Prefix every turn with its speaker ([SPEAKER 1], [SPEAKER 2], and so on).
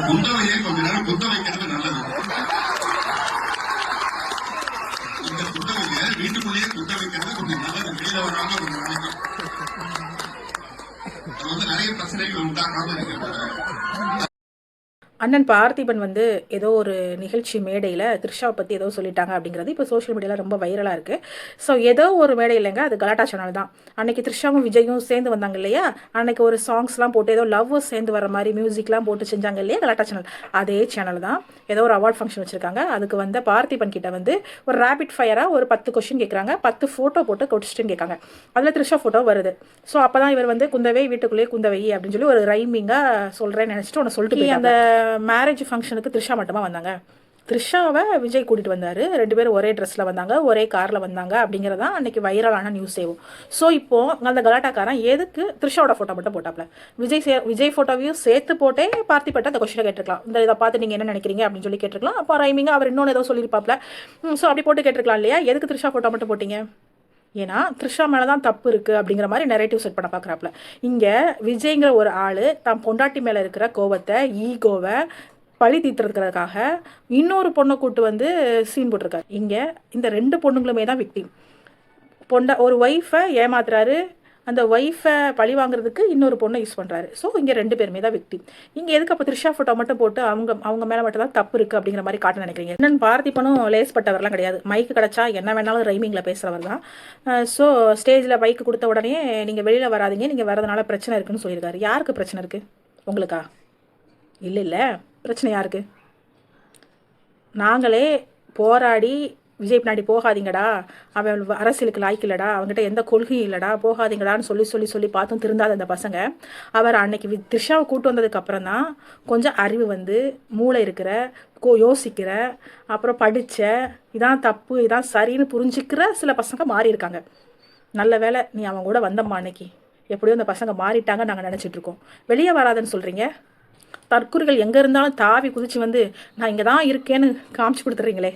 [SPEAKER 1] குந்தவையை கொஞ்ச நேரம் குத்த வைக்கிறது நல்லது. இந்த குந்தவைய வீட்டுக்குள்ளேயே குத்த வைக்கிறது கொஞ்சம் நல்லது. வெளியில வராம கொஞ்சம் நாளைக்கு அது நிறைய பிரச்சனைகள் உண்டாக்காம இருக்கிறது.
[SPEAKER 2] அண்ணன் பார்த்திபன் வந்து ஏதோ ஒரு நிகழ்ச்சி மேடையில் த்ரிஷாவை பற்றி ஏதோ சொல்லிட்டாங்க அப்படிங்கிறது இப்போ சோஷியல் மீடியாவில் ரொம்ப வைரலாக இருக்குது. ஸோ ஏதோ ஒரு மேடை இல்லைங்க, அது கலாட்டா சேனல் தான். அன்றைக்கி த்ரிஷாவும் விஜயும் சேர்ந்து வந்தாங்க இல்லையா, அன்றைக்கி ஒரு சாங்ஸ்லாம் போட்டு ஏதோ லவ்வர்ஸ் சேர்ந்து வர மாதிரி மியூசிக்லாம் போட்டு செஞ்சாங்க இல்லையா கலாட்டா சேனல், அதே சேனல் தான். ஏதோ ஒரு அவார்ட் ஃபங்க்ஷன் வச்சுருக்காங்க. அதுக்கு வந்து பார்த்திபன் கிட்ட வந்து ஒரு ரேபிட் ஃபயராக ஒரு 10 கொஸ்டின் கேட்குறாங்க, 10 ஃபோட்டோ போட்டு கொஸ்டின் கேட்காங்க. அதில் த்ரிஷா ஃபோட்டோ வருது. ஸோ அப்போ தான் இவர் வந்து குந்தவை வீட்டுக்குள்ளேயே குந்தவை அப்படின்னு சொல்லி ஒரு ரைமிங்காக சொல்கிறேன்னு நினச்சிட்டு ஒன்று சொல்லிட்டு அந்த மேரேஜ் ஃபங்க்ஷனுக்கு த்ரிஷா மட்டுமா வந்தாங்க. த்ரிஷாவை விஜய் கூட்டிகிட்டு வந்தார். 2 பேரும் ஒரே ட்ரெஸ்ஸில் வந்தாங்க, ஒரே காரில் வந்தாங்க அப்படிங்கிறதான் அன்றைக்கி வைரலான நியூஸ் சேவும். ஸோ இப்போது அந்த கலாட்டாக்காரன் எதுக்கு த்ரிஷாவோட ஃபோட்டோ மட்டும் போட்டாப்ல, விஜய் ஃபோட்டோவையும் சேர்த்து போட்டே பார்த்திபட்ட அந்த கொஸ்டினை கேட்டிருக்கலாம். இந்த இதை பார்த்து நீங்கள் என்ன நினைக்கிறீங்க அப்படின்னு சொல்லி கேட்டிருக்கலாம். அப்போ ரைமிங்காக அவர் இன்னொன்று ஏதோ சொல்லியிருப்பாப்ல. ஸோ அப்படி போட்டு கேட்டிருக்கலாம் இல்லையா, எதுக்கு த்ரிஷா ஃபோட்டோ மட்டும் போட்டிங்க? ஏன்னா த்ரிஷா மேலே தான் தப்பு இருக்குது அப்படிங்கிற மாதிரி நெரேட்டிவ் செட் பண்ண பார்க்குறாப்புல. இங்கே விஜய்ங்கிற ஒரு ஆள் தான் பொண்டாட்டி மேலே இருக்கிற கோவத்தை, ஈகோவை பழி தீர்த்துறதுக்காக இன்னொரு பொண்ணை கூட்டு வந்து சீன் போட்டிருக்காரு. இங்கே இந்த 2 பொண்ணுங்களுமே தான் விக்டிம். ஒரு ஒய்ஃபை ஏமாத்துறாரு, அந்த ஒய்ஃபை பழி வாங்குறதுக்கு இன்னொரு பொண்ணை யூஸ் பண்ணுறாரு. ஸோ இங்கே 2 பேருமே தான் விக்டிம். இங்கே எதுக்கு அப்போ த்ரிஷா ஃபோட்டோ மட்டும் போட்டு அவங்க மேலே மட்டும் தான் தப்பு இருக்குது அப்படிங்கிற மாதிரி காட்ட நினைக்கிறீங்க? என்னென்னு பார்த்திபனும் லேஸ்பட்டவர்லாம் கிடையாது. மைக்கு கிடச்சா என்ன வேணாலும் ரைமிங்கில் பேசுகிறவர் தான். ஸோ ஸ்டேஜில் மைக்கு கொடுத்த உடனே நீங்கள் வெளியில் வராதிங்க, நீங்கள் வரதுனால பிரச்சனை இருக்குன்னு சொல்லியிருக்காரு. யாருக்கு பிரச்சனை இருக்குது? உங்களுக்கா? இல்லை, பிரச்சனை யாருக்கு? நாங்களே போராடி விஜய் பின்னாடி போகாதீங்கடா, அவன் அரசியலுக்கு லாய்க்கு இல்லடா, அவங்ககிட்ட எந்த கொள்கையும் இல்லடா, போகாதீங்கடான்னு சொல்லி பார்த்தும் திருந்தாத அந்த பசங்க அவர் அன்னைக்கு த்ரிஷாவை கூட்டு வந்ததுக்கப்புறம் தான் கொஞ்சம் அறிவு வந்து மூளை இருக்கிற, யோசிக்கிற, அப்புறம் படித்த, இதான் தப்பு இதான் சரின்னு புரிஞ்சுக்கிற சில பசங்க மாறி இருக்காங்க. நல்ல வேலை நீ அவங்க கூட வந்தம்மா அன்னைக்கு. எப்படியோ அந்த பசங்க மாறிட்டாங்க நாங்கள் நினச்சிட்ருக்கோம். வெளியே வராதுன்னு சொல்கிறீங்க. தற்கொலைகள் எங்கே இருந்தாலும் தாவி குதிச்சு வந்து நான் இங்கே தான் இருக்கேன்னு காமிச்சு கொடுத்துட்றீங்களே.